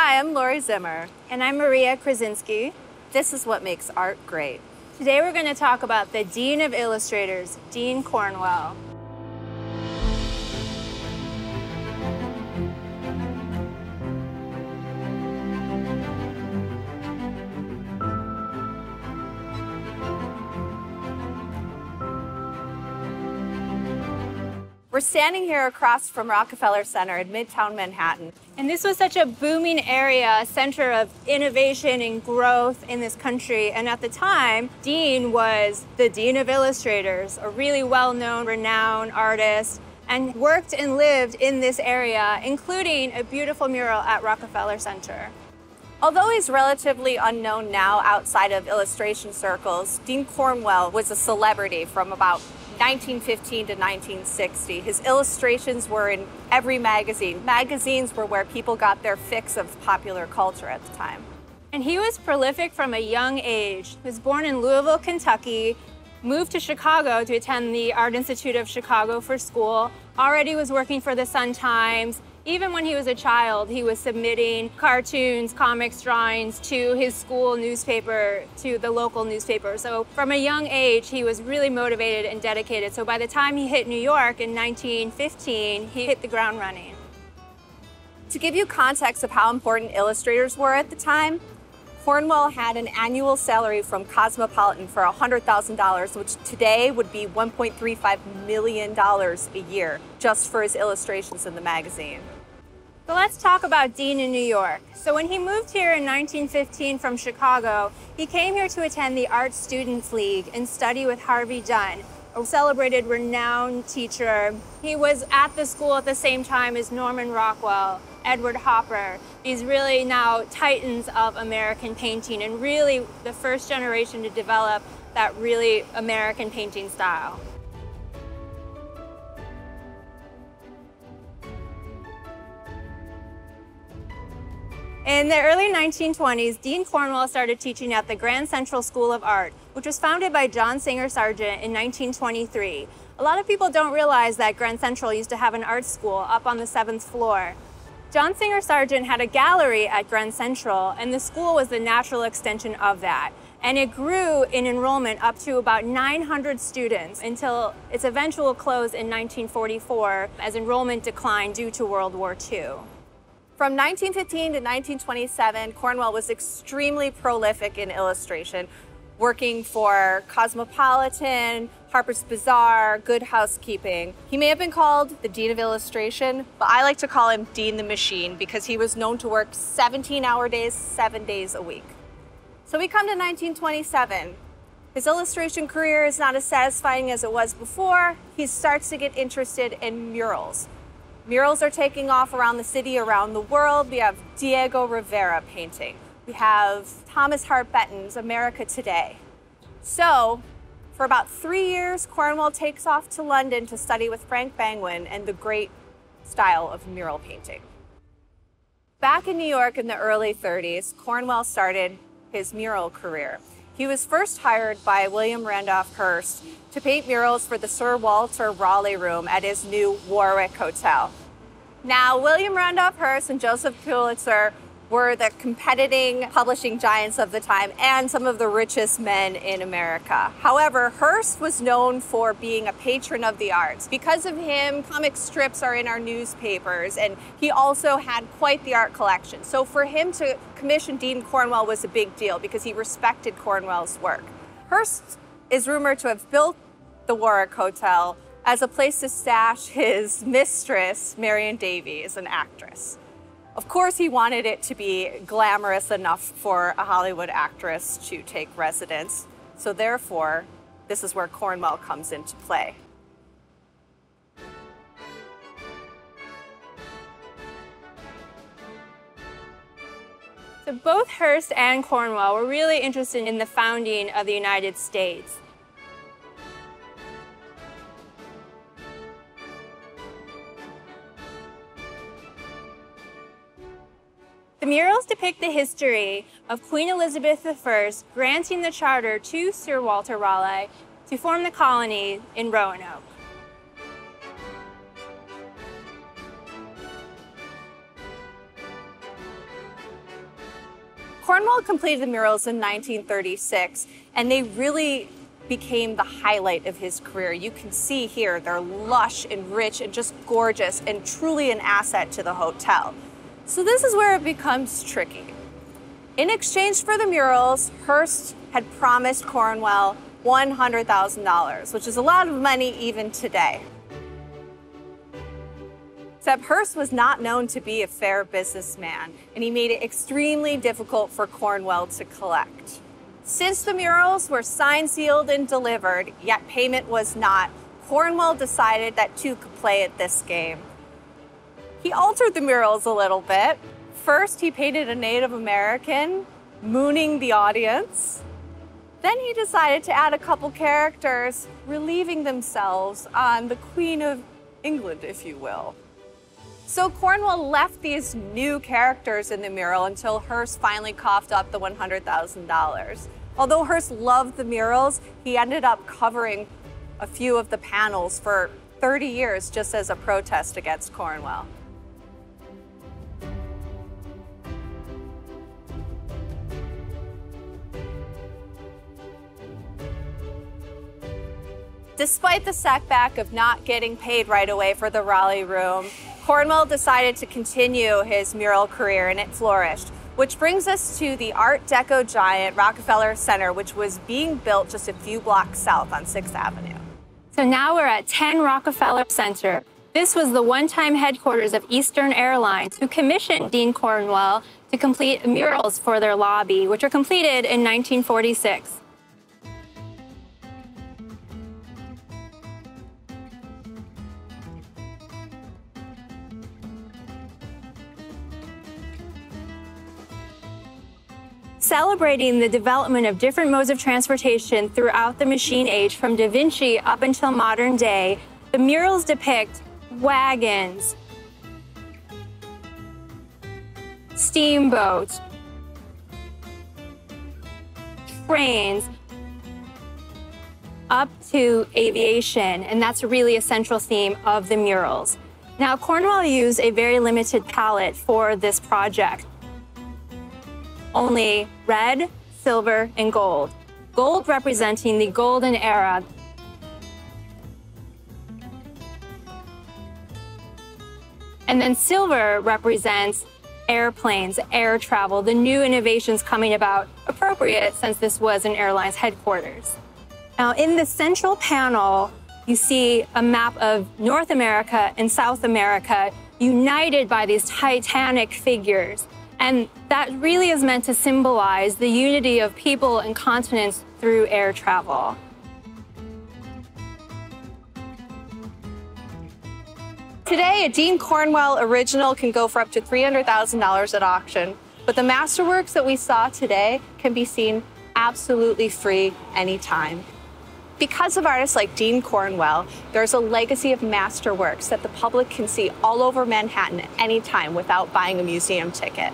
Hi, I'm Lori Zimmer. And I'm Maria Krasinski. This is what makes art great. Today we're going to talk about the Dean of Illustrators, Dean Cornwell. We're standing here across from Rockefeller Center in Midtown Manhattan. And this was such a booming area, a center of innovation and growth in this country. And at the time, Dean was the Dean of Illustrators, a really well-known, renowned artist, and worked and lived in this area, including a beautiful mural at Rockefeller Center. Although he's relatively unknown now outside of illustration circles, Dean Cornwell was a celebrity from about 1915 to 1960. His illustrations were in every magazine. Magazines were where people got their fix of popular culture at the time. And he was prolific from a young age. He was born in Louisville, Kentucky, moved to Chicago to attend the Art Institute of Chicago for school, already was working for the Sun-Times. Even when he was a child, he was submitting cartoons, comics, drawings to his school newspaper, to the local newspaper. So from a young age, he was really motivated and dedicated. So by the time he hit New York in 1915, he hit the ground running. To give you context of how important illustrators were at the time, Cornwell had an annual salary from Cosmopolitan for $100,000, which today would be $1.35 million a year, just for his illustrations in the magazine. So let's talk about Dean in New York. So when he moved here in 1915 from Chicago, he came here to attend the Art Students League and study with Harvey Dunn, a celebrated, renowned teacher. He was at the school at the same time as Norman Rockwell, Edward Hopper. These really now titans of American painting, and really the first generation to develop that really American painting style. In the early 1920s, Dean Cornwell started teaching at the Grand Central School of Art, which was founded by John Singer Sargent in 1923. A lot of people don't realize that Grand Central used to have an art school up on the 7th floor. John Singer Sargent had a gallery at Grand Central, and the school was the natural extension of that. And it grew in enrollment up to about 900 students until its eventual close in 1944 as enrollment declined due to World War II. From 1915 to 1927, Cornwell was extremely prolific in illustration, working for Cosmopolitan, Harper's Bazaar, Good Housekeeping. He may have been called the Dean of Illustration, but I like to call him Dean the Machine because he was known to work 17-hour days, 7 days a week. So we come to 1927. His illustration career is not as satisfying as it was before. He starts to get interested in murals. Murals are taking off around the city, around the world. We have Diego Rivera painting. We have Thomas Hart Benton's America Today. So, for about 3 years, Cornwell takes off to London to study with Frank Bangwin and the great style of mural painting. Back in New York in the early 30s, Cornwell started his mural career. He was first hired by William Randolph Hearst to paint murals for the Sir Walter Raleigh room at his new Warwick Hotel. Now, William Randolph Hearst and Joseph Pulitzer were the competing publishing giants of the time and some of the richest men in America. However, Hearst was known for being a patron of the arts. Because of him, comic strips are in our newspapers, and he also had quite the art collection. So for him to commission Dean Cornwell was a big deal because he respected Cornwell's work. Hearst is rumored to have built the Warwick Hotel as a place to stash his mistress, Marion Davies, an actress. Of course, he wanted it to be glamorous enough for a Hollywood actress to take residence. So therefore, this is where Cornwell comes into play. So both Hearst and Cornwell were really interested in the founding of the United States. The murals depict the history of Queen Elizabeth I granting the charter to Sir Walter Raleigh to form the colony in Roanoke. Cornwell completed the murals in 1936, and they really became the highlight of his career. You can see here, they're lush and rich and just gorgeous and truly an asset to the hotel. So this is where it becomes tricky. In exchange for the murals, Hearst had promised Cornwell $100,000, which is a lot of money even today. Except Hearst was not known to be a fair businessman, and he made it extremely difficult for Cornwell to collect. Since the murals were signed, sealed, and delivered, yet payment was not, Cornwell decided that two could play at this game. He altered the murals a little bit. First, he painted a Native American mooning the audience. Then he decided to add a couple characters relieving themselves on the Queen of England, if you will. So Cornwell left these new characters in the mural until Hearst finally coughed up the $100,000. Although Hearst loved the murals, he ended up covering a few of the panels for 30 years just as a protest against Cornwell. Despite the setback of not getting paid right away for the Raleigh Room, Cornwell decided to continue his mural career, and it flourished. Which brings us to the Art Deco giant Rockefeller Center, which was being built just a few blocks south on 6th Avenue. So now we're at 10 Rockefeller Center. This was the one-time headquarters of Eastern Airlines, who commissioned Dean Cornwell to complete murals for their lobby, which were completed in 1946. Celebrating the development of different modes of transportation throughout the machine age from Da Vinci up until modern day, the murals depict wagons, steamboats, trains, up to aviation, and that's really a central theme of the murals. Now, Cornwell used a very limited palette for this project. Only red, silver, and gold. Gold representing the golden era. And then silver represents airplanes, air travel, the new innovations coming about, appropriate since this was an airline's headquarters. Now, in the central panel, you see a map of North America and South America united by these titanic figures. And that really is meant to symbolize the unity of people and continents through air travel. Today, a Dean Cornwell original can go for up to $300,000 at auction, but the masterworks that we saw today can be seen absolutely free anytime. Because of artists like Dean Cornwell, there's a legacy of masterworks that the public can see all over Manhattan at any time without buying a museum ticket.